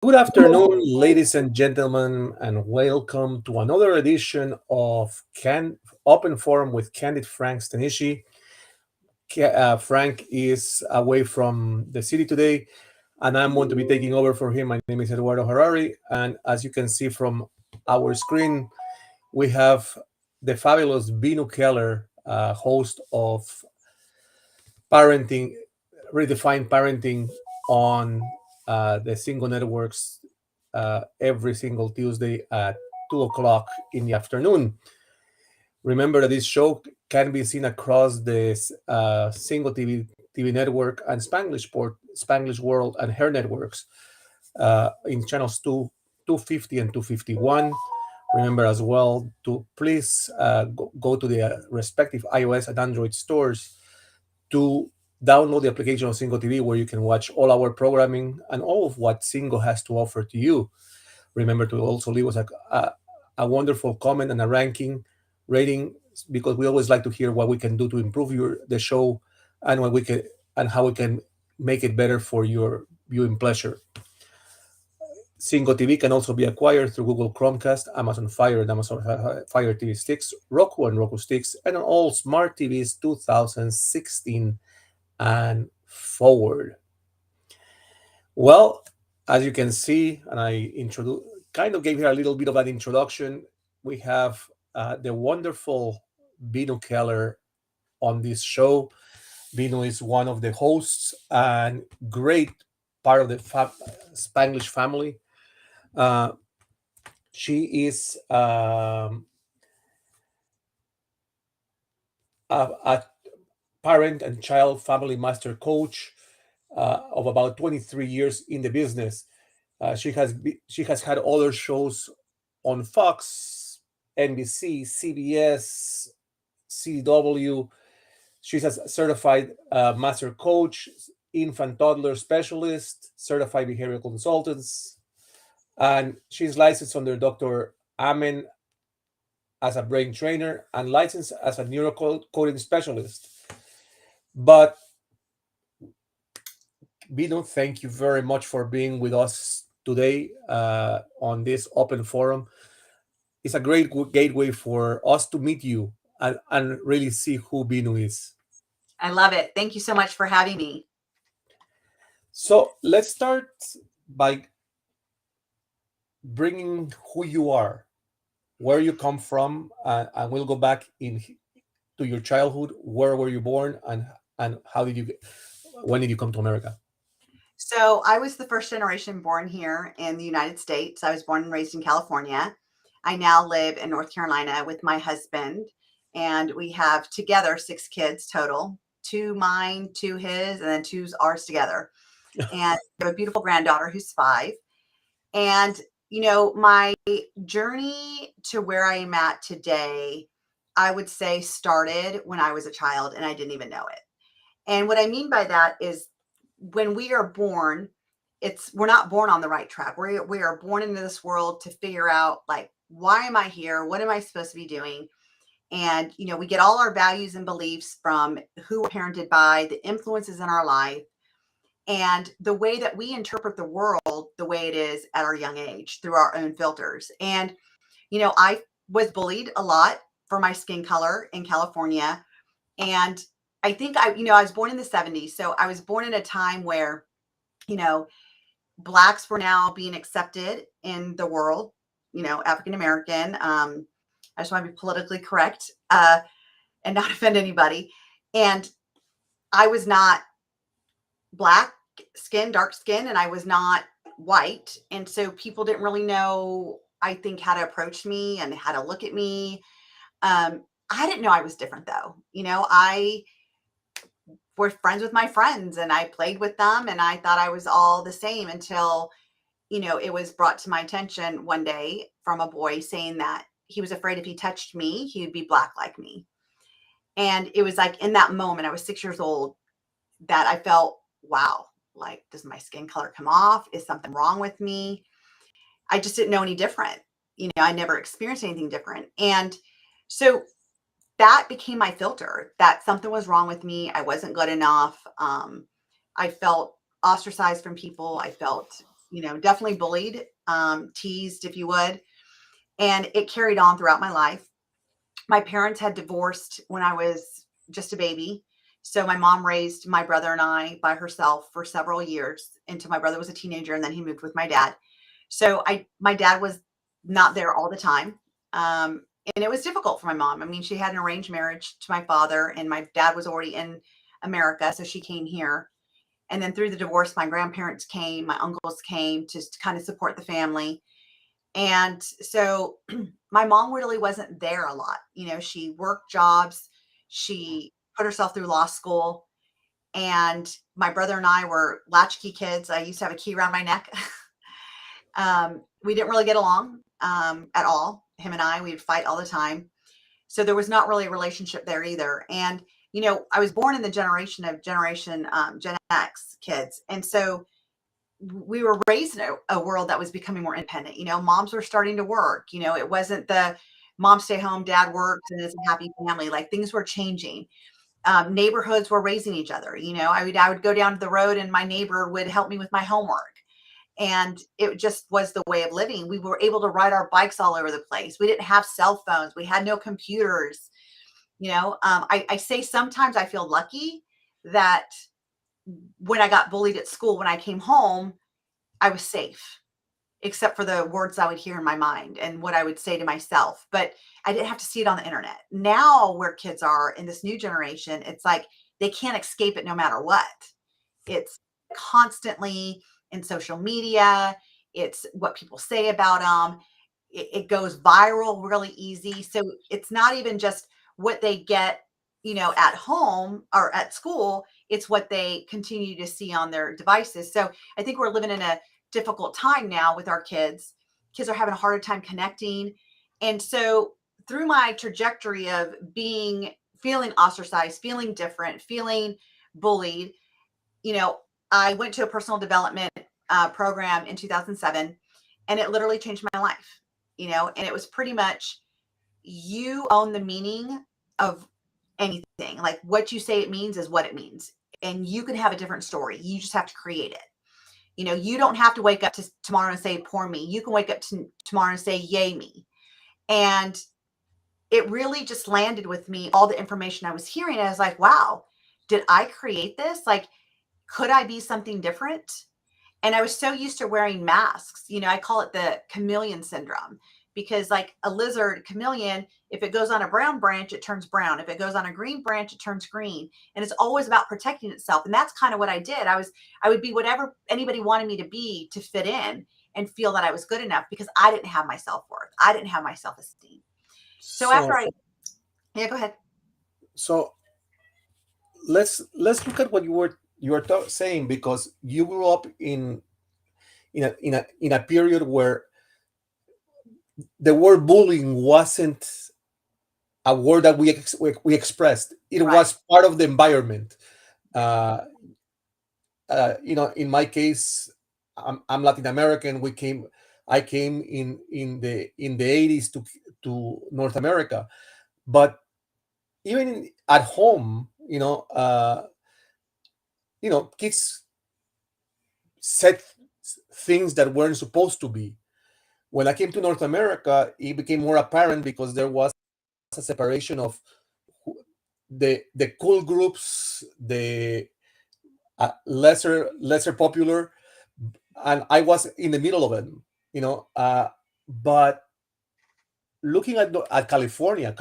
Good afternoon, ladies and gentlemen, and welcome to another edition of Open Forum with Candid Frank Stanishi. Frank is away from the city today, and I'm going to be taking over for him. My name is Eduardo Harari, and as you can see from our screen, we have the fabulous Veenu Keller, host of parenting, Redefine Parenting on the single networks every single Tuesday at 2 o'clock in the afternoon. Remember that this show can be seen across the single TV network and Spanglish World and Her networks in channels 250 and 251. Remember as well to please go to the respective iOS and Android stores to download the application of Singo TV where you can watch all our programming and all of what Singo has to offer to you. Remember to also leave us a wonderful comment and a ranking rating because we always like to hear what we can do to improve the show and what we can and how we can make it better for your viewing pleasure. Singo TV can also be acquired through Google Chromecast, Amazon Fire and Amazon Fire TV sticks, Roku and Roku sticks, and on all smart TVs 2016 and forward. Well, as you can see, and I kind of gave here a little bit of an introduction, we have the wonderful Bino Keller on this show. Bino is one of the hosts and great part of the Spanglish family. Uh, she is a parent and child family master coach of about 23 years in the business. She has had other shows on Fox, NBC, CBS, CW. She's a certified master coach, infant toddler specialist, certified behavioral consultants, and she's licensed under Dr. Amen as a brain trainer and licensed as a neurocoding specialist. But Bino, thank you very much for being with us today on this open forum. It's a great gateway for us to meet you and really see who Bino is. I love it. Thank you so much for having me. So let's start by bringing who you are, where you come from, and we'll go back to your childhood. Where were you born, and how did you when did you come to America? So, I was the first generation born here in the United States. I was born and raised in California. I now live in North Carolina with my husband, and we have together 6 kids total, two mine, two his, and then two's ours together. And we have a beautiful granddaughter who's 5. And, my journey to where I am at today, I would say started when I was a child and I didn't even know it. And what I mean by that is when we are born, we're not born on the right track. We are born into this world to figure out, like, why am I here? What am I supposed to be doing? And we get all our values and beliefs from who we're parented by, the influences in our life, and the way that we interpret the world the way it is at our young age through our own filters. And I was bullied a lot for my skin color in California. And I think I was born in the 70s. So I was born in a time where, you know, blacks were now being accepted in the world, African American. I just want to be politically correct and not offend anybody. And I was not black skin, dark skin, and I was not white. And so people didn't really know, I think, how to approach me and how to look at me. I didn't know I was different though. I were friends with my friends and I played with them and I thought I was all the same until, it was brought to my attention one day from a boy saying that he was afraid if he touched me, he would be black like me. And it was like in that moment, I was 6 years old, that I felt, wow, like, does my skin color come off? Is something wrong with me? I just didn't know any different. I never experienced anything different. And so that became my filter, that something was wrong with me. I wasn't good enough. I felt ostracized from people. I felt definitely bullied, teased, if you would. And it carried on throughout my life. My parents had divorced when I was just a baby. So my mom raised my brother and I by herself for several years until my brother was a teenager, and then he moved with my dad. So my dad was not there all the time. And it was difficult for my mom. I mean, she had an arranged marriage to my father, and my dad was already in America, so she came here. And then through the divorce, my grandparents came, my uncles came to kind of support the family. And so my mom really wasn't there a lot. She worked jobs, she put herself through law school, and my brother and I were latchkey kids. I used to have a key around my neck. We didn't really get along at all. Him and I, we'd fight all the time. So there was not really a relationship there either. And, I was born in the generation of Gen X kids. And so we were raised in a world that was becoming more independent. Moms were starting to work. It wasn't the mom stay home, dad works, and it's a happy family. Like, things were changing. Neighborhoods were raising each other. I would go down to the road and my neighbor would help me with my homework. And it just was the way of living. We were able to ride our bikes all over the place. We didn't have cell phones. We had no computers. I say sometimes I feel lucky that when I got bullied at school, when I came home, I was safe, except for the words I would hear in my mind and what I would say to myself. But I didn't have to see it on the internet. Now, where kids are in this new generation, it's like they can't escape it no matter what. It's constantly in social media. It's what people say about them. It goes viral really easy. So it's not even just what they get, at home or at school. It's what they continue to see on their devices. So I think we're living in a difficult time now with our kids. Kids are having a harder time connecting. And so through my trajectory of feeling ostracized, feeling different, feeling bullied, you know, I went to a personal development program in 2007, and it literally changed my life, and it was pretty much, you own the meaning of anything. Like, what you say it means is what it means. And you can have a different story. You just have to create it. You don't have to wake up to tomorrow and say, poor me. You can wake up tomorrow and say, yay me. And it really just landed with me, all the information I was hearing. I was like, wow, did I create this? Like, could I be something different? And I was so used to wearing masks. I call it the chameleon syndrome, because like a lizard chameleon, if it goes on a brown branch, it turns brown. If it goes on a green branch, it turns green. And it's always about protecting itself. And that's kind of what I did. I would be whatever anybody wanted me to be to fit in and feel that I was good enough, because I didn't have my self-worth. I didn't have my self-esteem. So So, yeah, go ahead. so let's look at what you were saying, because you grew up in a period where the word bullying wasn't a word that we expressed. It Right. was part of the environment. Uh, in my case, I'm Latin American. I came in the 80s to North America, but even at home, kids said things that weren't supposed to be. When I came to North America, it became more apparent because there was a separation of the cool groups, the lesser popular, and I was in the middle of it. But looking at California,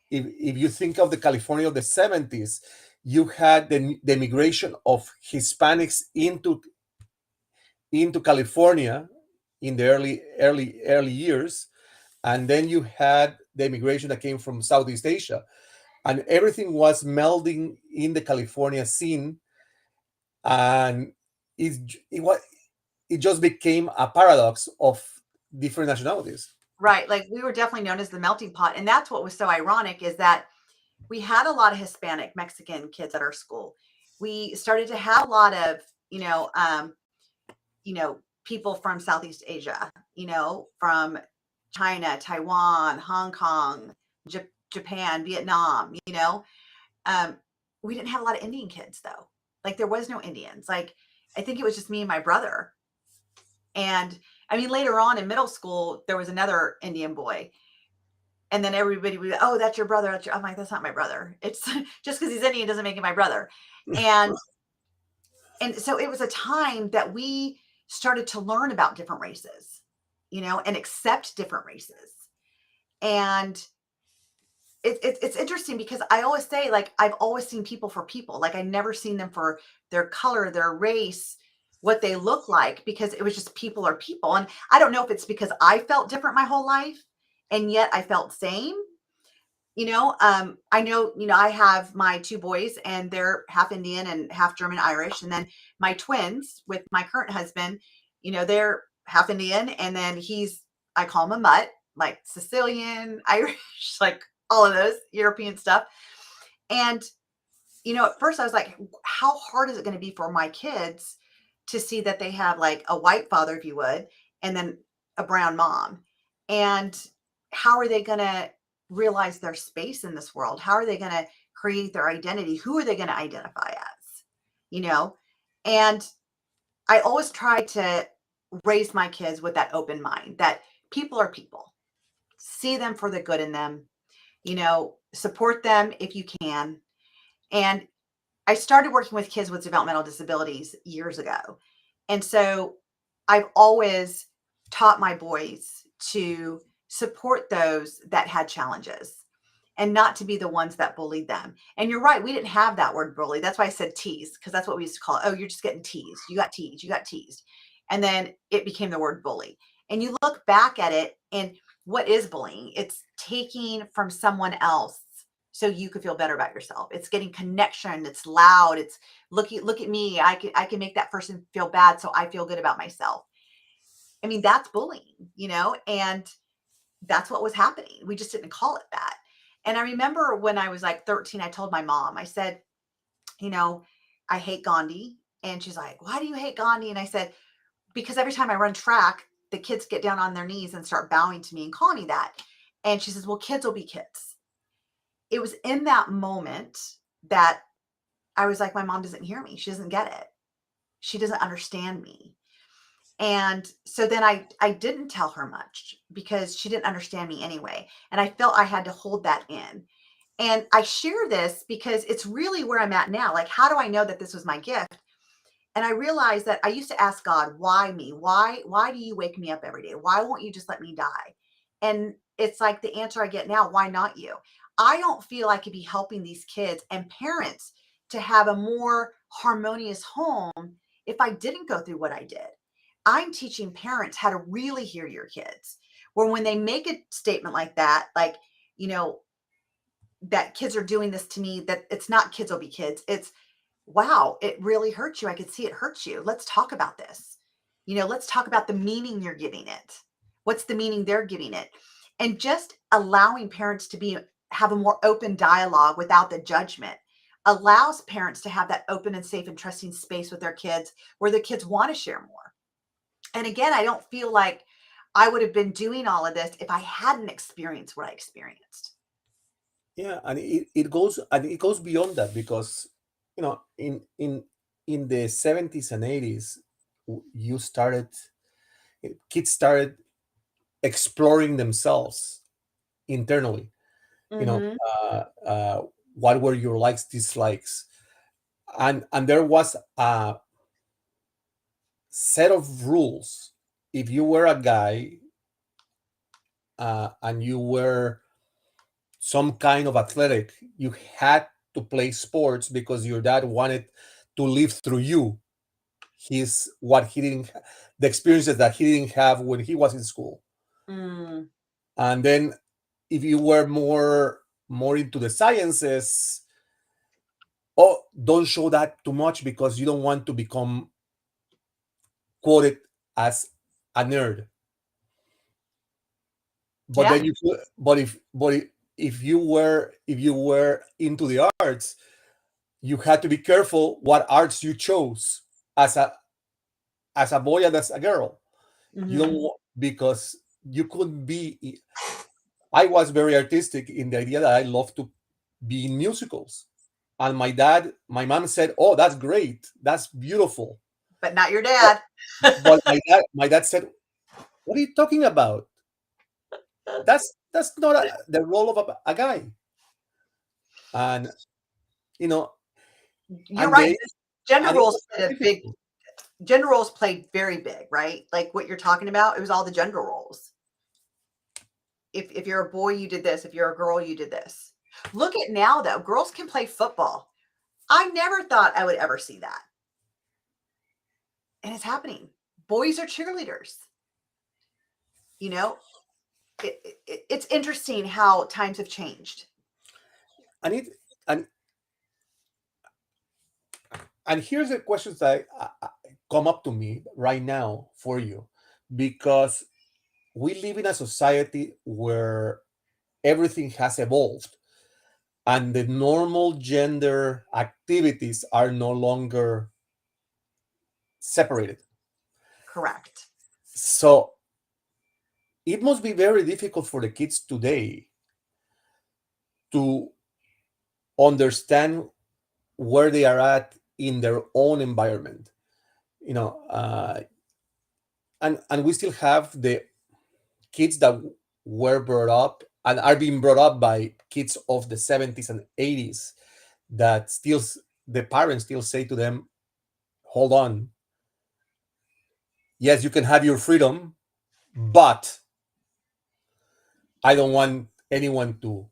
if you think of the California of the 70s, you had the migration of Hispanics into California in the early years, and then you had the immigration that came from Southeast Asia, and everything was melding in the California scene, and it it just became a paradox of different nationalities. Right. Like, we were definitely known as the melting pot. And that's what was so ironic, is that we had a lot of Hispanic Mexican kids at our school. We started to have a lot of, people from Southeast Asia, from China, Taiwan, Hong Kong, Japan, Vietnam. Um, we didn't have a lot of Indian kids though. Like, there was no Indians. Like, I think it was just me and my brother. And I mean, later on in middle school, there was another Indian boy. And then everybody would, oh, that's your brother. I'm like, that's not my brother. It's just because he's Indian doesn't make him my brother. And and so it was a time that we started to learn about different races, and accept different races. And it's interesting because I always say, like, I've always seen people for people. Like, I never seen them for their color, their race, what they look like, because it was just people are people. And I don't know if it's because I felt different my whole life and yet I felt same. I know, I have my two boys and they're half Indian and half German Irish. And then my twins with my current husband, they're half Indian. And then I call him a mutt, like Sicilian, Irish, like all of those European stuff. And, at first I was like, how hard is it going to be for my kids to see that they have like a white father, if you would, and then a brown mom? And how are they going to realize their space in this world? How are they going to create their identity? Who are they going to identify as? And I always try to raise my kids with that open mind that people are people. See them for the good in them, support them if you can. And I started working with kids with developmental disabilities years ago. And so I've always taught my boys to support those that had challenges and not to be the ones that bullied them. And you're right, we didn't have that word bully. That's why I said tease, because that's what we used to call it. Oh, you're just getting teased. You got teased. You got teased. And then it became the word bully. And you look back at it, and what is bullying? It's taking from someone else so you could feel better about yourself. It's getting connection. It's loud. It's look at me. I can make that person feel bad so I feel good about myself. I mean, that's bullying, and that's what was happening. We just didn't call it that. And I remember when I was like 13, I told my mom, I said, I hate Gandhi. And she's like, why do you hate Gandhi? And I said, because every time I run track, the kids get down on their knees and start bowing to me and calling me that. And she says, well, kids will be kids. It was in that moment that I was like, my mom doesn't hear me. She doesn't get it. She doesn't understand me. And so then I didn't tell her much because she didn't understand me anyway. And I felt I had to hold that in. And I share this because it's really where I'm at now. Like, how do I know that this was my gift? And I realized that I used to ask God, why me? Why do you wake me up every day? Why won't you just let me die? And it's like the answer I get now, why not you? I don't feel I could be helping these kids and parents to have a more harmonious home if I didn't go through what I did. I'm teaching parents how to really hear your kids. Where when they make a statement like that, like, that kids are doing this to me, that it's not kids will be kids. It's, wow, it really hurts you. I could see it hurts you. Let's talk about this. Let's talk about the meaning you're giving it. What's the meaning they're giving it? And just allowing parents to have a more open dialogue without the judgment allows parents to have that open and safe and trusting space with their kids where the kids want to share more. And again, I don't feel like I would have been doing all of this if I hadn't experienced what I experienced. Yeah, and it goes beyond that because in the 70s and 80s, you started kids started exploring themselves internally. you know Mm-hmm. uh, uh, what were your likes, dislikes, and there was a set of rules. If you were a guy, and you were some kind of athletic, you had to play sports because your dad wanted to live through you his what he didn't the experiences that he didn't have when he was in school. Mm, And then if you were more into the sciences, oh, don't show that too much because you don't want to become quoted as a nerd. But yeah. then you if you were into the arts, you had to be careful what arts you chose as a boy and as a girl. You don't Mm-hmm. because you couldn't be. I was very artistic in the idea that I love to be in musicals, and my mom said, "Oh, that's great, that's beautiful." but not your dad. But my dad said, "What are you talking about? That's not the role of a guy." And you know, You're and right. they Gender and it roles was played a big difficult. gender roles played very big, right? Like what you're talking about, it was all the gender roles. If you're a boy, you did this. If you're a girl, you did this. Look at now though, girls can play football. I never thought I would ever see that. And it's happening. Boys are cheerleaders. You know, it's interesting how times have changed. And it and and here's the questions that come up to me right now for you, because we live in a society where everything has evolved and the normal gender activities are no longer separated. Correct. So it must be very difficult for the kids today to understand where they are at in their own environment. You know, and we still have the kids that were brought up and are being brought up by kids of the 70s and 80s that still the parents still say to them, hold on, yes, you can have your freedom, but I don't want anyone to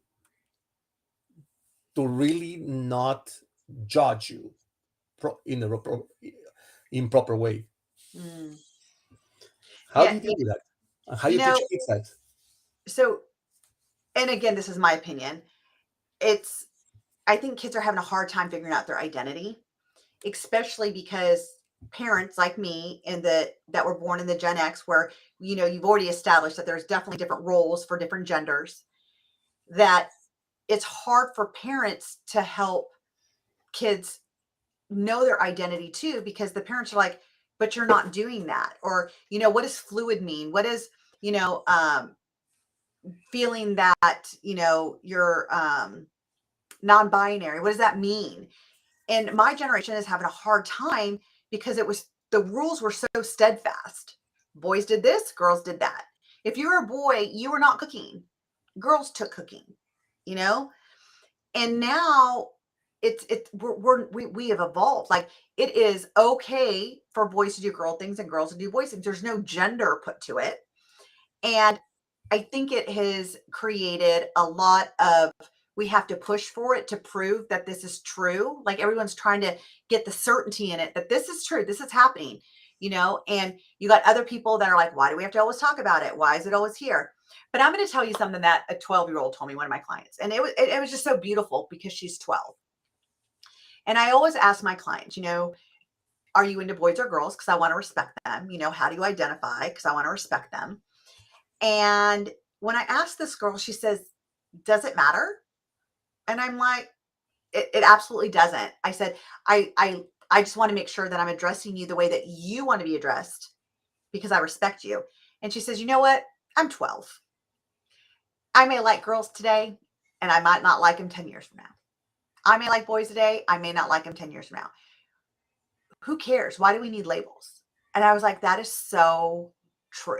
really not judge you in a improper way. Mm. How Yeah, do you deal with that? And how you you teach know, kids that? so and again, this is my opinion. It's I think kids are having a hard time figuring out their identity, especially because parents like me in the that were born in the Gen X where you've already established that there's definitely different roles for different genders, that it's hard for parents to help kids know their identity too, because the parents are like, but you're not doing that. Or what does fluid mean? What is you know feeling that you're non-binary? What does that mean? And my generation is having a hard time because the rules were so steadfast. Boys did this, girls did that. If you were a boy, you were not cooking. Girls took cooking, you know? And now we have evolved. Like it is okay for boys to do girl things and girls to do boys things. There's no gender put to it. And I think it has created a lot of we have to push for it to prove that this is true. Like everyone's trying to get the certainty in it that this is true, this is happening, and you got other people that are like, why do we have to always talk about it? Why is it always here? But I'm going to tell you something that a 12-year-old told me, one of my clients, and it was just so beautiful because she's 12. And I always ask my clients, are you into boys or girls? Because I want to respect them. How do you identify? Because I want to respect them. And when I asked this girl, she says, does it matter? And I'm like, it absolutely doesn't. I said, I just want to make sure that I'm addressing you the way that you want to be addressed because I respect you. And she says, you know what? I'm 12. I may like girls today and I might not like them 10 years from now. I may like boys today. I may not like them 10 years from now. Who cares? Why do we need labels? And I was like, that is so true.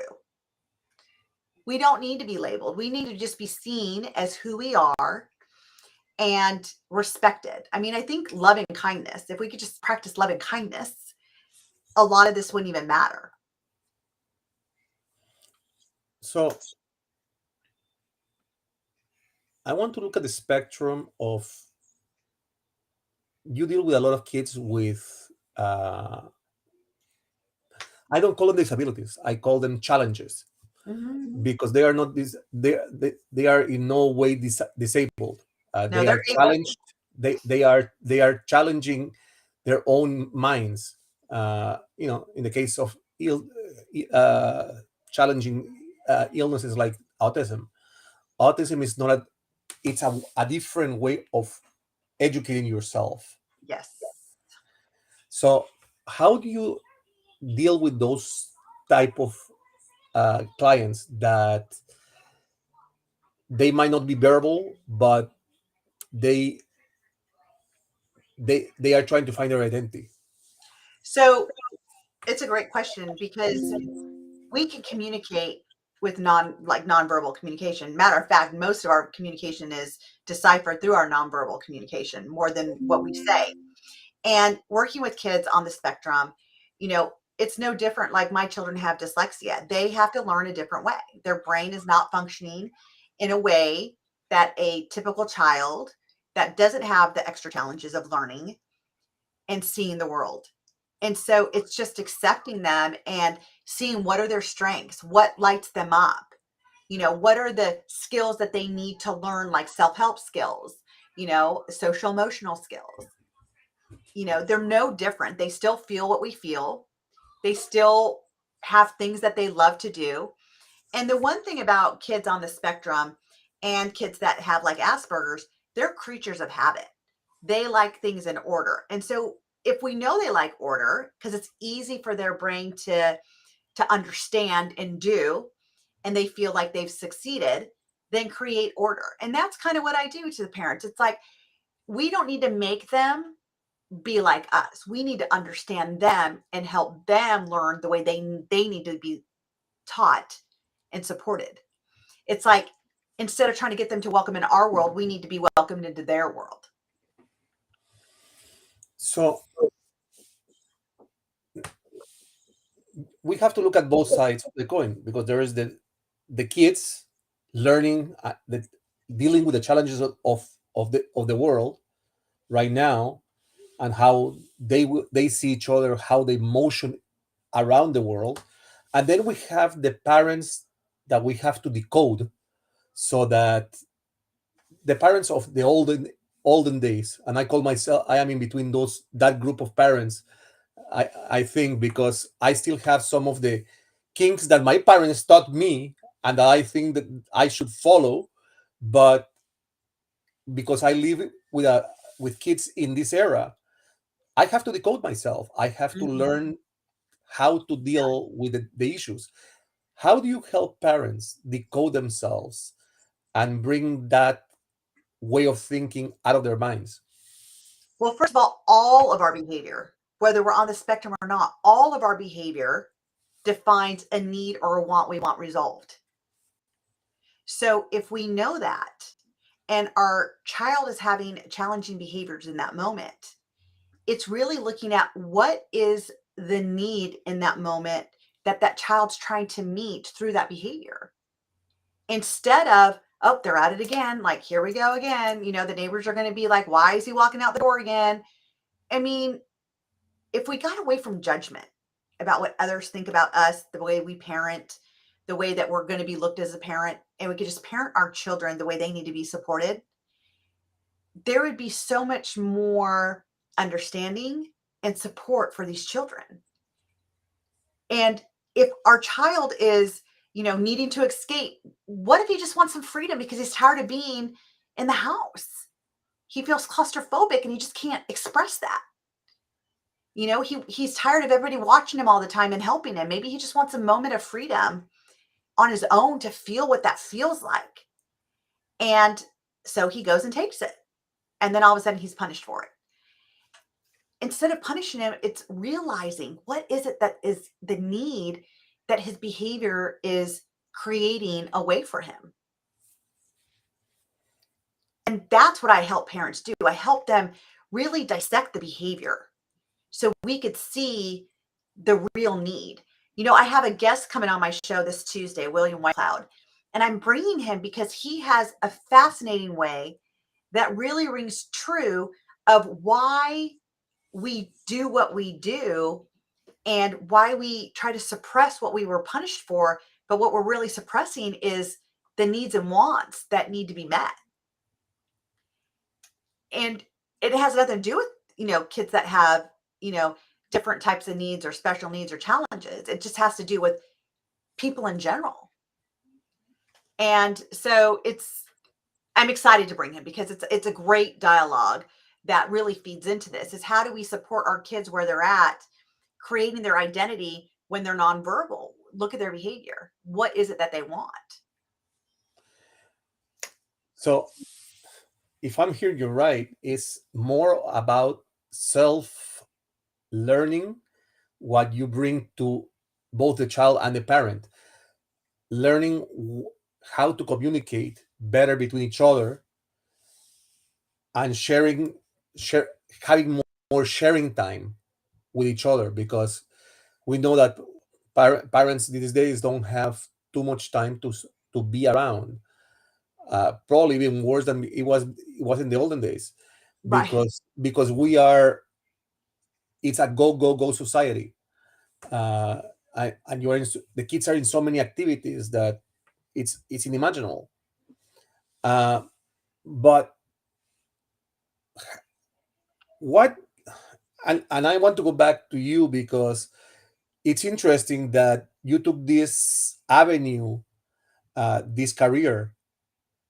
We don't need to be labeled. We need to just be seen as who we are and respected. I mean, I think love and kindness, if we could just practice love and kindness, a lot of this wouldn't even matter. So I want to look at the spectrum of you deal with a lot of kids with I don't call them disabilities, I call them challenges, Mhm. because they are not they are in no way disabled. No, They they're are able. challenged. They are challenging their own minds. In the case of uh, challenging illnesses like autism. Autism is not it's a different way of educating yourself. Yes. So how do you deal with those type of clients that they might not be verbal, but they they are trying to find their identity? So It's a great question because we can communicate with nonverbal communication. Matter of fact, most of our communication is deciphered through our nonverbal communication more than what we say. And working with kids on the spectrum, it's no different. Like my children have dyslexia. They have to learn a different way. Their brain is not functioning in a way that a typical child that doesn't have the extra challenges of learning and seeing the world. And so it's just accepting them and seeing what are their strengths, what lights them up, what are the skills that they need to learn, like self-help skills, social emotional skills. They're no different. They still feel what we feel. They still have things that they love to do. And the one thing about kids on the spectrum and kids that have like Asperger's, they're creatures of habit. They like things in order. And so if we know they like order, because it's easy for their brain to understand and do, and they feel like they've succeeded, then create order. And that's kind of what I do to the parents. It's like, we don't need to make them be like us. We need to understand them and help them learn the way they need to be taught and supported. It's like, instead of trying to get them to welcome in our world, we need to be welcomed into their world. So we have to look at both sides of the coin, because there is the kids learning, dealing with the challenges of the world right now, and how they see each other, how they motion around the world. And then we have the parents that we have to decode, so that the parents of the olden days, and I call myself, I am in between that group of parents. I think, because I still have some of the kinks that my parents taught me, and that I think that I should follow. But because I live with kids in this era, I have to decode myself. I have to Mhm. learn how to deal with the issues. How do you help parents decode themselves and bring that way of thinking out of their minds? Well, first of all of our behavior, whether we're on the spectrum or not, all of our behavior defines a need or a want we want resolved. So if we know that and our child is having challenging behaviors in that moment, it's really looking at what is the need in that moment that that child's trying to meet through that behavior, instead of, oh, they're at it again, like here we go again, the neighbors are going to be like, why is he walking out the door again? I mean, if we got away from judgment about what others think about us, the way we parent, the way that we're going to be looked as a parent, and we could just parent our children the way they need to be supported, there would be so much more understanding and support for these children. And if our child is, needing to escape, what if he just wants some freedom because he's tired of being in the house? He feels claustrophobic and he just can't express that. He's tired of everybody watching him all the time and helping him. Maybe he just wants a moment of freedom on his own to feel what that feels like. And so he goes and takes it. And then all of a sudden he's punished for it. Instead of punishing him, it's realizing what is it that is the need that his behavior is creating a way for him. And that's what I help parents do. I help them really dissect the behavior so we could see the real need. I have a guest coming on my show this Tuesday, William Whitecloud, and I'm bringing him because he has a fascinating way that really rings true of why we do what we do and why we try to suppress what we were punished for. But what we're really suppressing is the needs and wants that need to be met. And it has nothing to do with, kids that have, you know, different types of needs or special needs or challenges. It just has to do with people in general. And so I'm excited to bring him because it's a great dialogue that really feeds into this, is how do we support our kids where they're at, creating their identity when they're nonverbal. Look at their behavior. What is it that they want? So, if I'm hearing you right, it's more about self learning what you bring to both the child and the parent, learning how to communicate better between each other, and share having more sharing time with each other, because we know that parents these days don't have too much time to be around. Probably even worse than it was in the olden days, Right. because we are it's a go go go society. uh, and the kids are in so many activities that it's unimaginable. uh, but what and I want to go back to you, because it's interesting that you took this avenue, this career.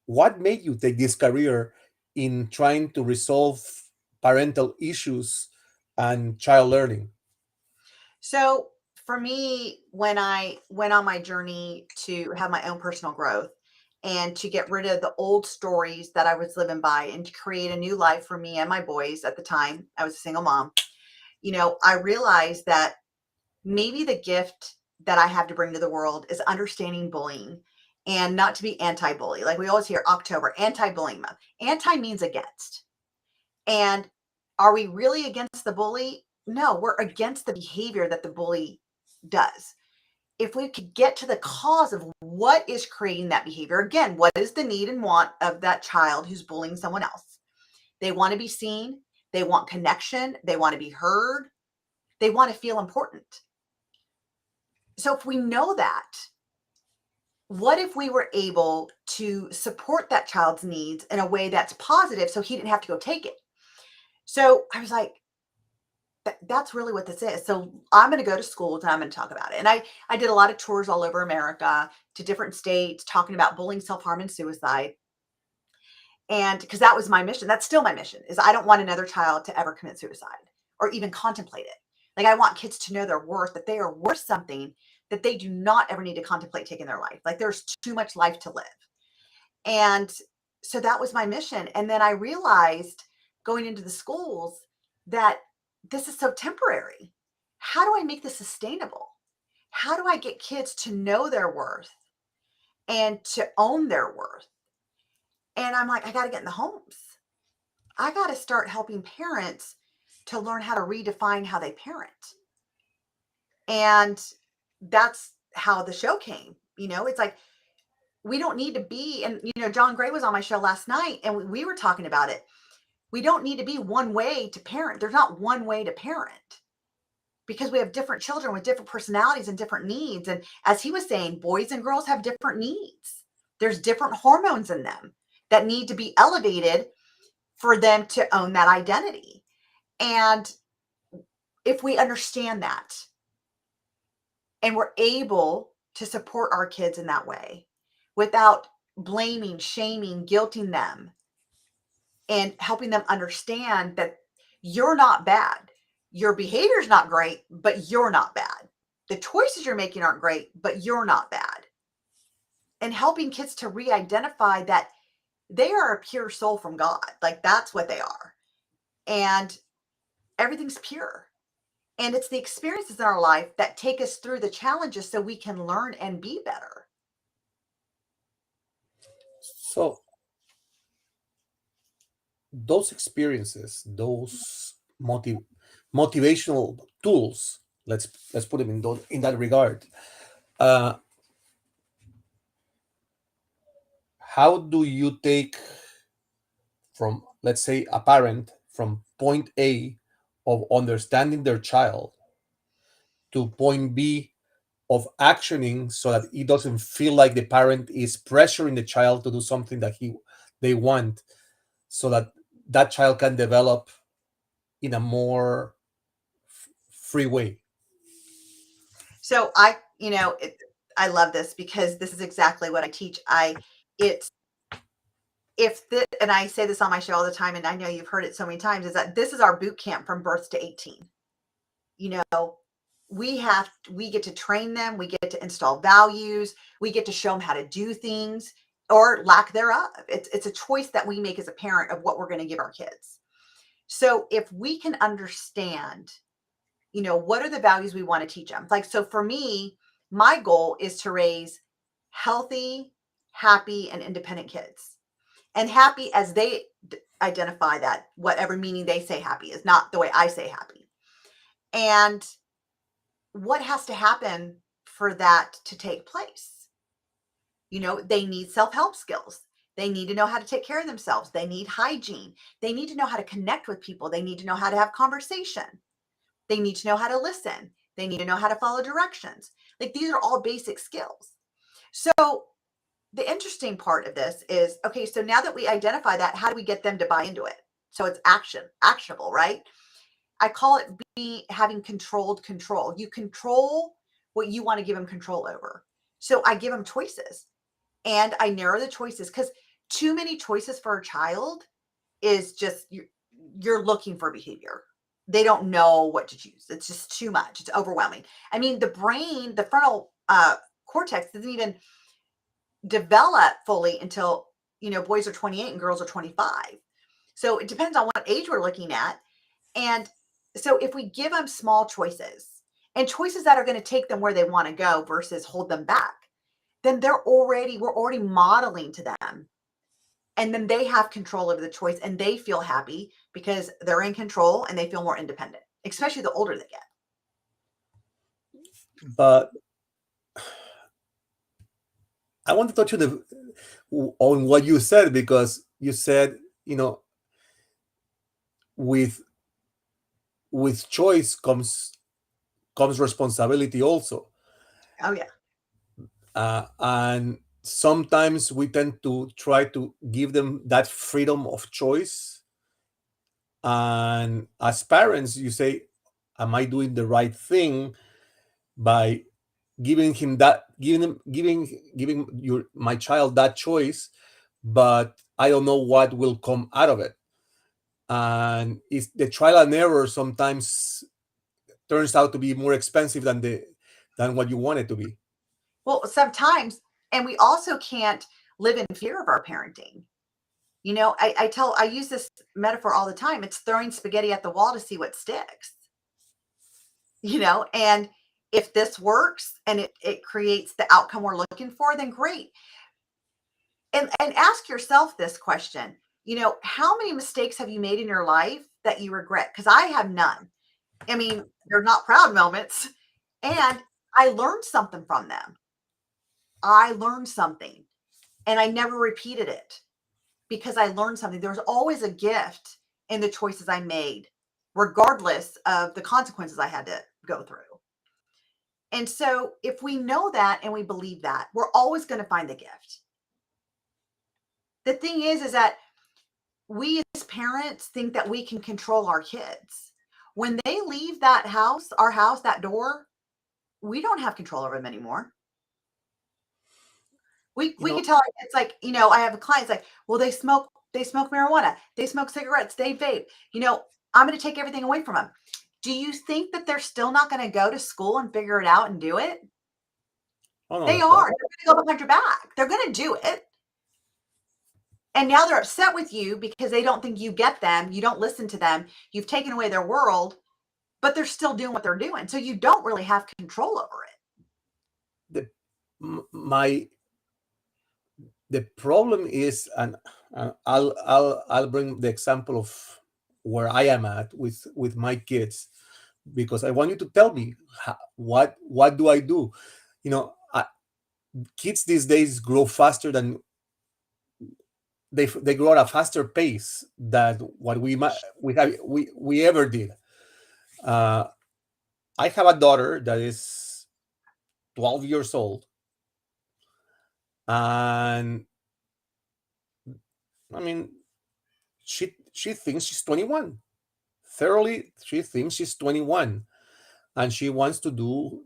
What made you take this career in trying to resolve parental issues and child learning? So for me, when I went on my journey to have my own personal growth and to get rid of the old stories that I was living by and to create a new life for me and my boys at the time, I was a single mom. I realized that maybe the gift that I have to bring to the world is understanding bullying and not to be anti bully. Like we always hear October, anti bullying month. Anti means against. And are we really against the bully? No, we're against the behavior that the bully does. If we could get to the cause of what is creating that behavior, again, what is the need and want of that child who's bullying someone else? They want to be seen, they want connection, they want to be heard, they want to feel important. So if we know that, what if we were able to support that child's needs in a way that's positive so he didn't have to go take it? So I was like, that's really what this is. So I'm going to go to schools and I'm going to talk about it. And I did a lot of tours all over America to different states talking about bullying, self-harm, and suicide. And because that was my mission, that's still my mission, is I don't want another child to ever commit suicide or even contemplate it. Like I want kids to know their worth, that they are worth something, that they do not ever need to contemplate taking their life. Like there's too much life to live. And so that was my mission. And then I realized going into the schools that this is so temporary. How do I make this sustainable? How do I get kids to know their worth and to own their worth? And I'm like, I got to get in the homes. I got to start helping parents to learn how to redefine how they parent. And that's how the show came. It's like we don't need to be, and John Gray was on my show last night and we were talking about it. We don't need to be one way to parent. There's not one way to parent because we have different children with different personalities and different needs. And as he was saying, boys and girls have different needs. There's different hormones in them that need to be elevated for them to own that identity. And if we understand that and we're able to support our kids in that way without blaming, shaming, guilting them, and helping them understand that you're not bad. Your behavior is not great, but you're not bad. The choices you're making aren't great, but you're not bad. And helping kids to re-identify that they are a pure soul from God. Like that's what they are. And everything's pure. And it's the experiences in our life that take us through the challenges so we can learn and be better. So those experiences, those motivational tools, let's put them in that regard. uh, how do you take from, let's say, a parent from point A of understanding their child to point B of actioning, so that it doesn't feel like the parent is pressuring the child to do something that they want, so that that child can develop in a more free way? So I love this because this is exactly what I teach. It's and I say this on my show all the time, and I know you've heard it so many times, is that this is our boot camp from birth to 18. You know, we get to train them, we get to install values, we get to show them how to do things or lack thereof. It's a choice that we make as a parent of what we're going to give our kids. So if we can understand what are the values we want to teach them? Like, so for me, my goal is to raise healthy, happy, and independent kids. And happy as they identify that, whatever meaning they say happy is, not the way I say happy. And what has to happen for that to take place? They need self-help skills. They need to know how to take care of themselves. They need hygiene. They need to know how to connect with people. They need to know how to have conversation. They need to know how to listen. They need to know how to follow directions. Like, these are all basic skills. So the interesting part of this is, okay, so now that we identify that, how do we get them to buy into it? So it's actionable, right? I call it having controlled control. You control what you want to give them control over. So I give them choices and I narrow the choices, because too many choices for a child is just, you're looking for behavior. They don't know what to choose. It's just too much. It's overwhelming. I mean, the brain, the frontal cortex doesn't even develop fully until, boys are 28 and girls are 25. So it depends on what age we're looking at. And so if we give them small choices and choices that are going to take them where they want to go versus hold them back, then we're already modeling to them. And then they have control over the choice and they feel happy because they're in control and they feel more independent, especially the older they get. But I want to touch on what you said, because you said, with choice comes responsibility also. Oh, yeah. And sometimes we tend to try to give them that freedom of choice. And as parents, you say, am I doing the right thing by giving him that, giving my child that choice, but I don't know what will come out of it. And it's the trial and error sometimes turns out to be more expensive than what you want it to be. Well, sometimes, and we also can't live in fear of our parenting. I use this metaphor all the time. It's throwing spaghetti at the wall to see what sticks. And if this works and it creates the outcome we're looking for, then great. And ask yourself this question. How many mistakes have you made in your life that you regret? Because I have none. I mean, they're not proud moments. And I learned something from them. I learned something and I never repeated it because I learned something. There's always a gift in the choices I made, regardless of the consequences I had to go through. And so if we know that and we believe that, we're always going to find the gift. The thing is that we as parents think that we can control our kids. When they leave that house, our house, that door, we don't have control over them anymore. We can tell it's like, I have a client, it's like, well, they smoke marijuana, they smoke cigarettes, they vape. I'm going to take everything away from them. Do you think that they're still not going to go to school and figure it out and do it? Oh, no, They are. They're going to go behind your back. They're going to do it. And now they're upset with you because they don't think you get them. You don't listen to them. You've taken away their world, but they're still doing what they're doing. So you don't really have control over it. The problem is, and I'll bring the example of where I am at with my kids, because I want you to tell me what do I do. Kids these days grow faster than they grow at a faster pace than what we ever did. Uh, I have a daughter that is 12 years old, and I mean, she thinks she's 21. Thoroughly, she thinks she's 21, and she wants to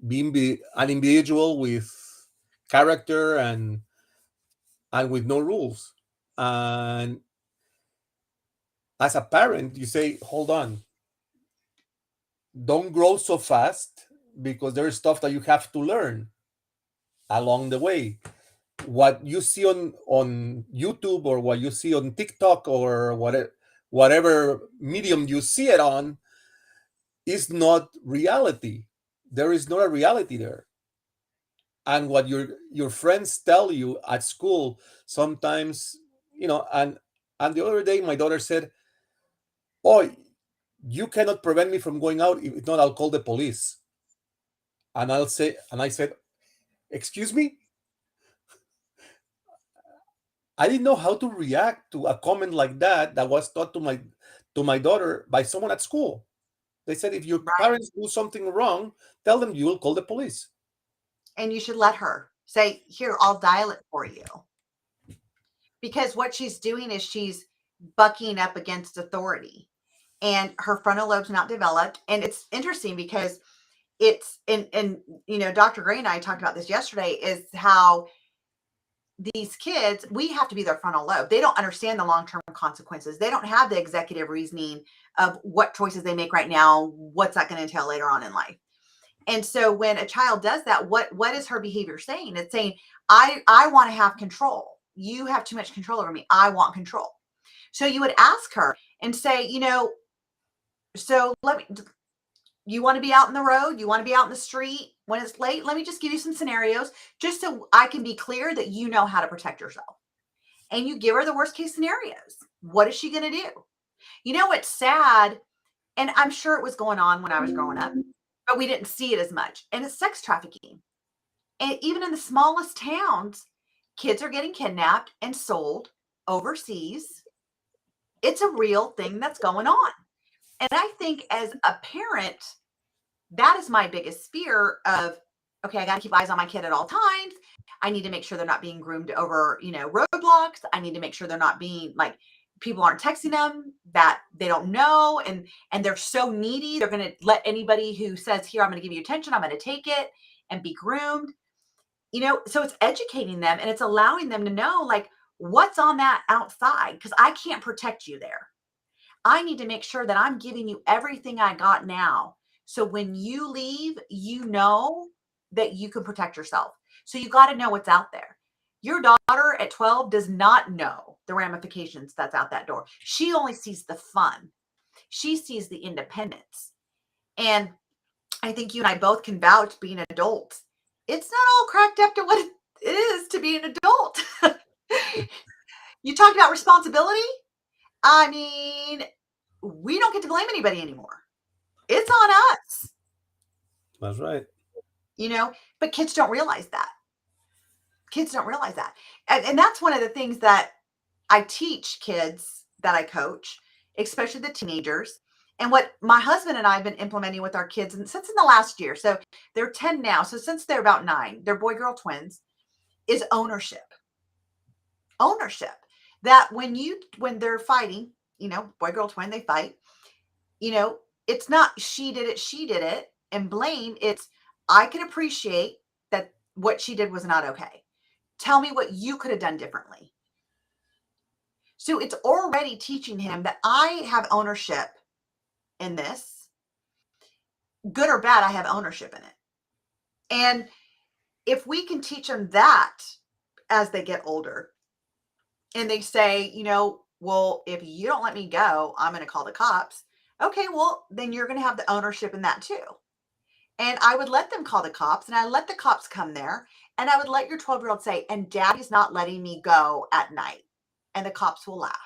be an individual with character and with no rules. And as a parent, you say, hold on, don't grow so fast, because there's stuff that you have to learn along the way. What you see on YouTube, or what you see on TikTok, or whatever medium you see it on, is not reality. There is not a reality there. And what your friends tell you at school sometimes, and the other day my daughter said, "Oh, you cannot prevent me from going out. If not, I'll call the police." And I said, "Excuse me." I didn't know how to react to a comment like that was taught to my daughter by someone at school. They said, if your Right. parents do something wrong, tell them you will call the police. And you should let her say, here, I'll dial it for you. Because what she's doing is she's bucking up against authority, and her frontal lobe's not developed. And it's interesting because it's and Dr. Gray and I talked about this yesterday, is how these kids, we have to be their frontal lobe. They don't understand the long-term consequences. They don't have the executive reasoning of what choices they make right now, what's that going to entail later on in life. And so when a child does that, what is her behavior saying? It's saying, I want to have control. You have too much control over me. I want control. So you would ask her and say, so you want to be out in the road? You want to be out in the street when it's late? Let me just give you some scenarios just so I can be clear that you know how to protect yourself. And you give her the worst case scenarios. What is she going to do? It's sad. And I'm sure it was going on when I was growing up, but we didn't see it as much. And it's sex trafficking. And even in the smallest towns, kids are getting kidnapped and sold overseas. It's a real thing that's going on. And I think as a parent, that is my biggest fear of, okay, I got to keep eyes on my kid at all times. I need to make sure they're not being groomed over, roadblocks. I need to make sure they're not being like, people aren't texting them that they don't know, and they're so needy, they're going to let anybody who says, here, I'm going to give you attention, I'm going to take it, and be groomed. So it's educating them, and it's allowing them to know, like, what's on that outside, because I can't protect you there. I need to make sure that I'm giving you everything I got now. So when you leave, you know that you can protect yourself. So you got to know what's out there. Your daughter at 12 does not know the ramifications that's out that door. She only sees the fun. She sees the independence. And I think you and I both can vouch, being adults, it's not all cracked up to what it is to be an adult. You talked about responsibility. I mean, we don't get to blame anybody anymore. It's on us, That's right. but kids don't realize that. Kids don't realize that. And that's one of the things that I teach kids that I coach, especially the teenagers. And what my husband and I have been implementing with our kids, and since in the last year, so they're 10 now. So since they're about 9, they're boy girl twins, is ownership. Ownership. That when they're fighting, boy girl twin, they fight, you know, it's not she did it, and blame. It's, I can appreciate that what she did was not okay. Tell me what you could have done differently. So it's already teaching him that I have ownership in this. Good or bad, I have ownership in it. And if we can teach them that as they get older, and they say, well, if you don't let me go, I'm going to call the cops. Okay, well, then you're going to have the ownership in that too. And I would let them call the cops, and I let the cops come there, and I would let your 12-year-old say, and daddy's not letting me go at night. And the cops will laugh.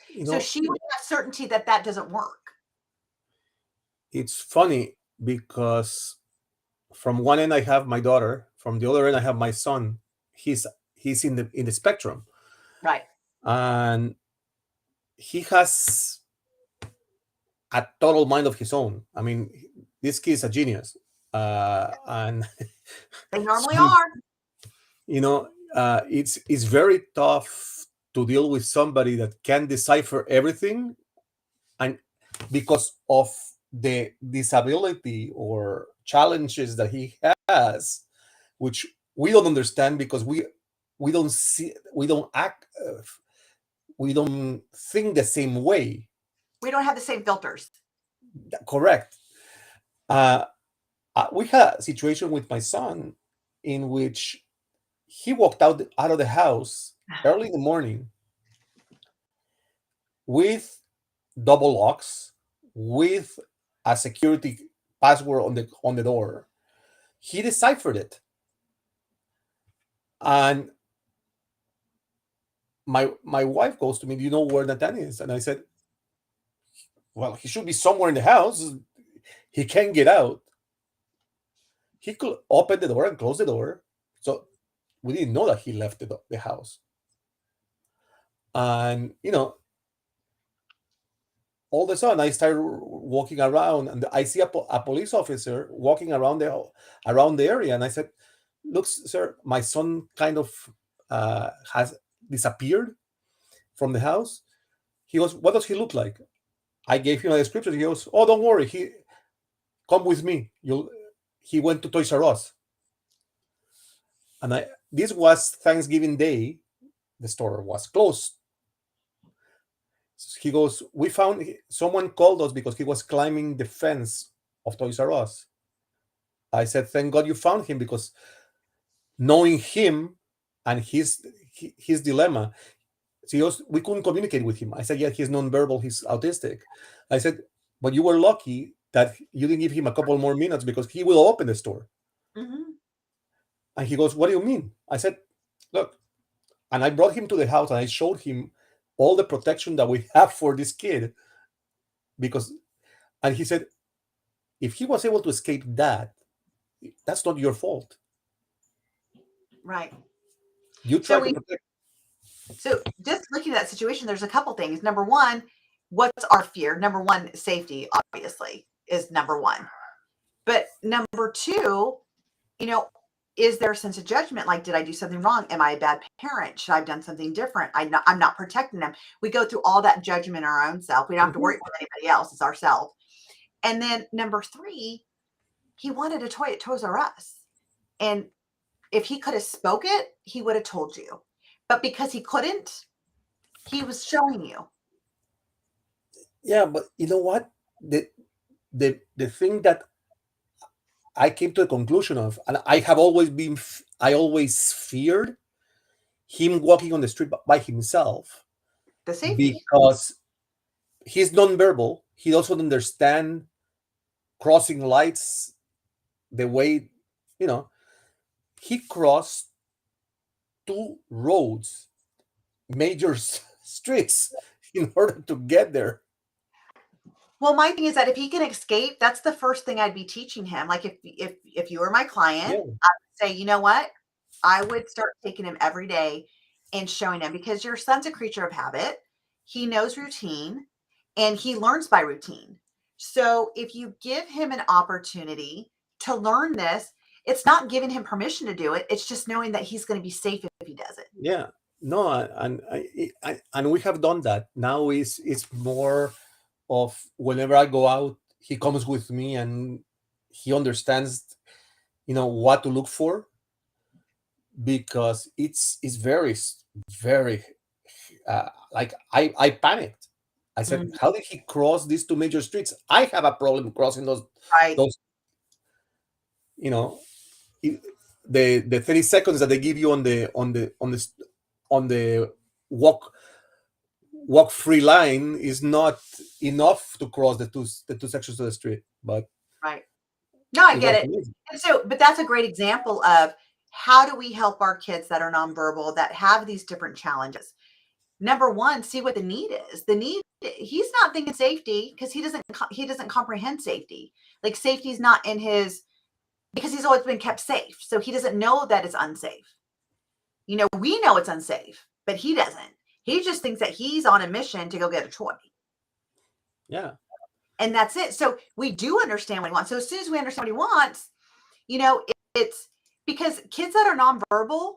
You So know, she would have certainty that that doesn't work. it's funny because from one end I have my daughter, from the other end I have my son. He's in the spectrum, Right. and he has a total mind of his own. I mean, this kid is a genius, and They so normally are. it's very tough to deal with somebody that can decipher everything, and because of the disability or challenges that he has, which we don't understand because we don't see, we don't act, we don't think the same way. We don't have the same filters. Correct. uh, we had a situation with my son in which he walked out of the house early in the morning with double locks, with a security password on the door. He deciphered it, and my wife goes to me, "Do you know where Nathan is?" And I said, "Well, he should be somewhere in the house. He can't get out. He could open the door and close the door." So we didn't know that he left the house. And all of a sudden I started walking around, and I see a police officer walking around the area, and I said, "Look, sir, my son kind of has disappeared from the house." He goes, "What does he look like?" I gave him a description. He goes, "Oh, don't worry. He come with me. You'll." He went to Toys R Us, and this was Thanksgiving Day. The store was closed. He goes, "We found someone called us because he was climbing the fence of Toys R Us." I said, "Thank God you found him, because knowing him and his dilemma." So he goes, "We couldn't communicate with him." I said, "Yeah, he's nonverbal. He's autistic." I said, "But you were lucky that you didn't give him a couple more minutes, because he will open the store." Mm-hmm. And he goes, "What do you mean?" I said, "Look," and I brought him to the house and I showed him all the protection that we have for this kid, because, and he said, "If he was able to escape that, that's not your fault. Right. You So try to we protect." so just looking at that situation, there's a couple things. Number one, what's our fear? Number one, safety, obviously, is number one. But number two, you know, is there a sense of judgment? Like, did I do something wrong? Am I a bad parent? Should I have done something different? I'm not protecting them. We go through all that judgment in our own self. We don't have to Mhm. worry about anybody else. It's ourselves. And then number three, he wanted a toy at Toys R Us. And if he could have spoke it, he would have told you. But because he couldn't, he was showing you. Yeah, but you know what? The thing that I came to a conclusion of, and I always feared him walking on the street by himself, The safety. because he's nonverbal. He doesn't understand crossing lights the way, you know, he crossed two roads, major streets, in order to get there. Well, my thing is that if he can escape, that's the first thing I'd be teaching him. Like if you were my client, Yeah, I would say, you know what? I would start taking him every day and showing him, because your son's a creature of habit. He knows routine and he learns by routine. So if you give him an opportunity to learn this, it's not giving him permission to do it. It's just knowing that he's going to be safe if he does it. yeah. No, and we have done that. Now it's more of, whenever I go out, he comes with me, and he understands, what to look for, because it's very, like, I panicked. I said, Mhm. "How did he cross these two major streets? I have a problem crossing Right, those you know i- the 30 seconds that they give you on the walk walk free line is not enough to cross the two sections of the street." But right. No, I it get was it. amazing. And so, but that's a great example of how do we help our kids that are nonverbal that have these different challenges. Number one, see what the need is. The need, he's not thinking safety because he doesn't comprehend safety. Like safety is not in his, because he's always been kept safe. So he doesn't know that it's unsafe. We know it's unsafe, but he doesn't. He just thinks that he's on a mission to go get a toy. Yeah, And that's it. So we do understand what he wants. So as soon as we understand what he wants, it's because kids that are nonverbal,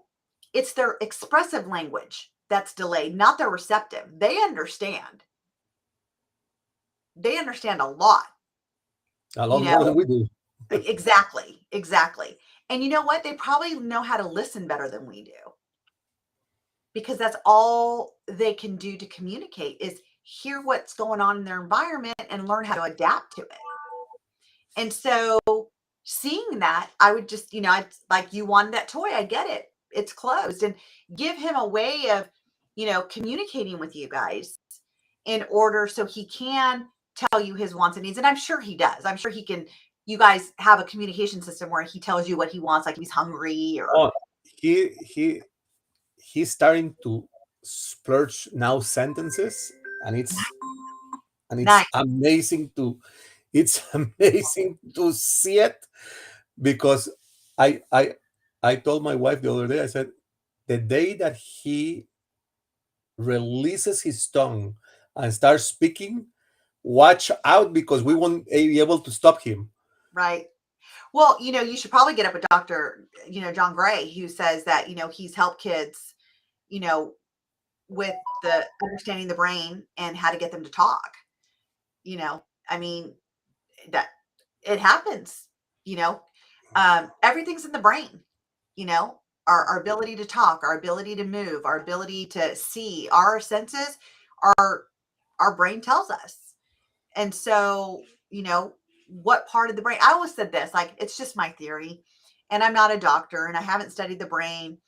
it's their expressive language that's delayed, not their receptive. They understand. They understand a lot, a lot you more than know. we do. Exactly, exactly. And you know what? They probably know how to listen better than we do, because that's all they can do to communicate is hear what's going on in their environment and learn how to adapt to it. And so seeing that, I would just, it's like, you wanted that toy. I get it. It's closed. And give him a way of, communicating with you guys in order so he can tell you his wants and needs. And I'm sure he does. I'm sure he can. You guys have a communication system where he tells you what he wants, like he's hungry or Oh, he's starting to splurge now sentences, and it's nice, amazing to it's amazing to see it, because I I I told my wife the other day, I said, the day that he releases his tongue and starts speaking, watch out, because we won't be able to stop him. right? Well, you should probably get up with Dr. John Gray, who says that he's helped kids, you know, with the understanding the brain and how to get them to talk. I mean that it happens. You know, everything's in the brain. You know, our ability to talk, our ability to move, our ability to see, our senses, our our brain tells us. And so, what part of the brain? I always said this, like it's just my theory, and I'm not a doctor, and I haven't studied the brain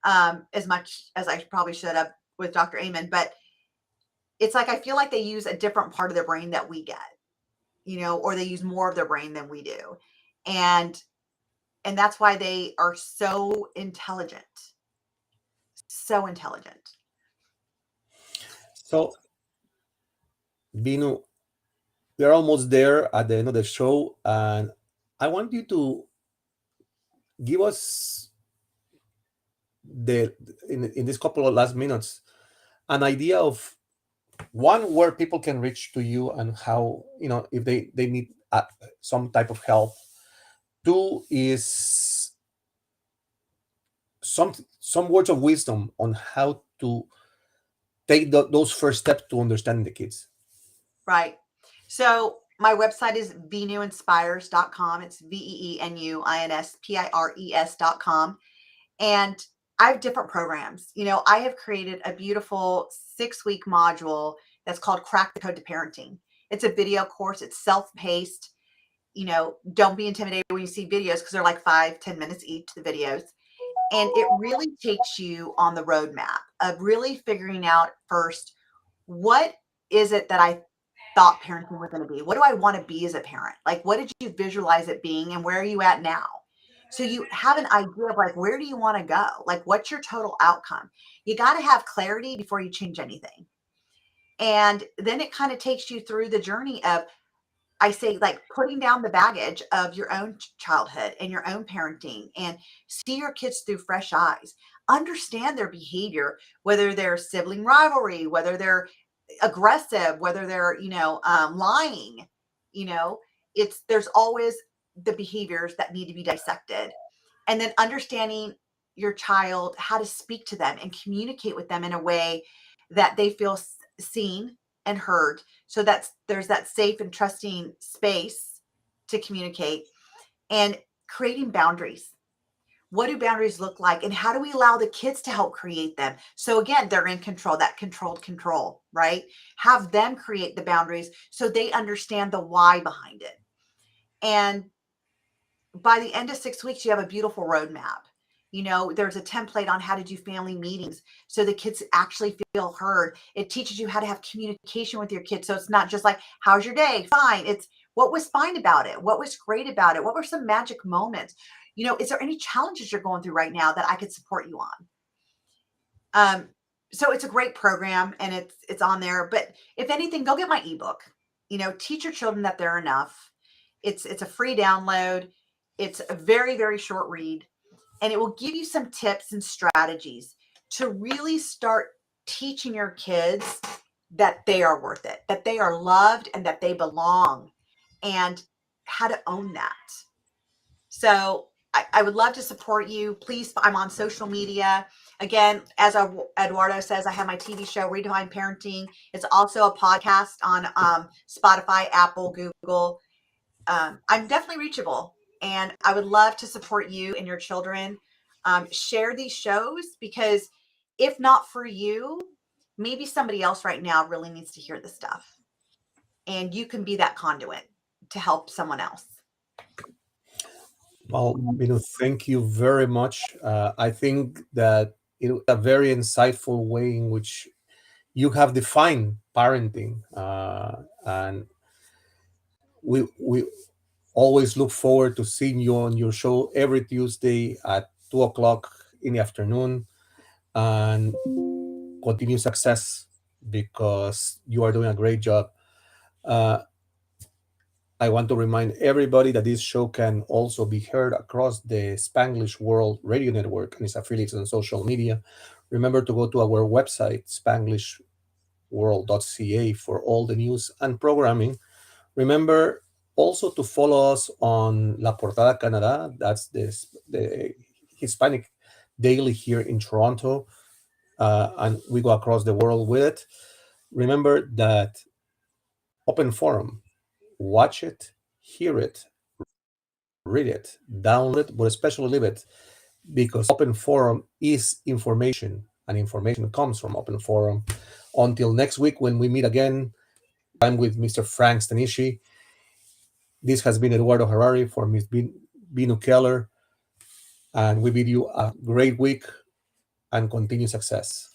as much as I probably should have with Dr. Amen, but it's like I feel like they use a different part of their brain that we get, or they use more of their brain than we do. And and that's why they are so intelligent. So intelligent. So, Vinu, we're almost there at the end of the show, and I want you to give us the in this couple of last minutes an idea of, one, where people can reach to you, and how, if they need some type of help. Two is some words of wisdom on how to take those first steps to understanding the kids. Right. So my website is veenuinspires.com. It's VEENUINSPIRES.com. And I have different programs. I have created a beautiful 6-week module that's called Crack the Code to Parenting. It's a video course, it's self paced. Don't be intimidated when you see videos because they're like 5-10 minutes each, the videos. And it really takes you on the roadmap of really figuring out first, what is it that I thought parenting was going to be? What do I want to be as a parent? Like, what did you visualize it being, and where are you at now? So you have an idea of like, where do you want to go? Like, what's your total outcome? You got to have clarity before you change anything. And then it kind of takes you through the journey of, I say, like putting down the baggage of your own childhood and your own parenting, and see your kids through fresh eyes. Understand their behavior, whether they're sibling rivalry, whether they're aggressive, whether they're, lying. You know, there's always the behaviors that need to be dissected. And then understanding your child, how to speak to them and communicate with them in a way that they feel seen and heard, so that's there's that safe and trusting space to communicate. And creating boundaries. What do boundaries look like, and how do we allow the kids to help create them? So again, they're in control, that controlled control, right? Have them create the boundaries so they understand the why behind it. And by the end of 6 weeks, you have a beautiful roadmap. There's a template on how to do family meetings so the kids actually feel heard. It teaches you how to have communication with your kids. So it's not just like, how's your day? Fine. It's what was fine about it? What was great about it? What were some magic moments? Is there any challenges you're going through right now that I could support you on? So it's a great program, and it's on there. But if anything, go get my ebook. Teach your children that they're enough. It's a free download. It's a very, very short read, and it will give you some tips and strategies to really start teaching your kids that they are worth it, that they are loved, and that they belong, and how to own that. So I would love to support you. Please, I'm on social media. Again, as Eduardo says, I have my TV show, Redefine Parenting. It's also a podcast on Spotify, Apple, Google. I'm definitely reachable, and I would love to support you and your children. Share these shows, because if not for you, maybe somebody else right now really needs to hear this stuff, and you can be that conduit to help someone else. Well, thank you very much. I think that it was a very insightful way in which you have defined parenting, and we always look forward to seeing you on your show every Tuesday at 2 o'clock in the afternoon, and continue success because you are doing a great job. Uh, I want to remind everybody that this show can also be heard across the Spanglish World Radio Network and its affiliates on social media. Remember to go to our website, spanglishworld.ca, for all the news and programming. Remember also to follow us on La Portada Canada. That's the Hispanic daily here in Toronto, and we go across the world with it. Remember that Open Forum, watch it, hear it, read it, download it, but especially leave it, because Open Forum is information, and information comes from Open Forum. Until next week when we meet again, I'm with Mr. Frank Stanishi. This has been Eduardo Harari for Ms. Veenu Keller, and we bid you a great week and continued success.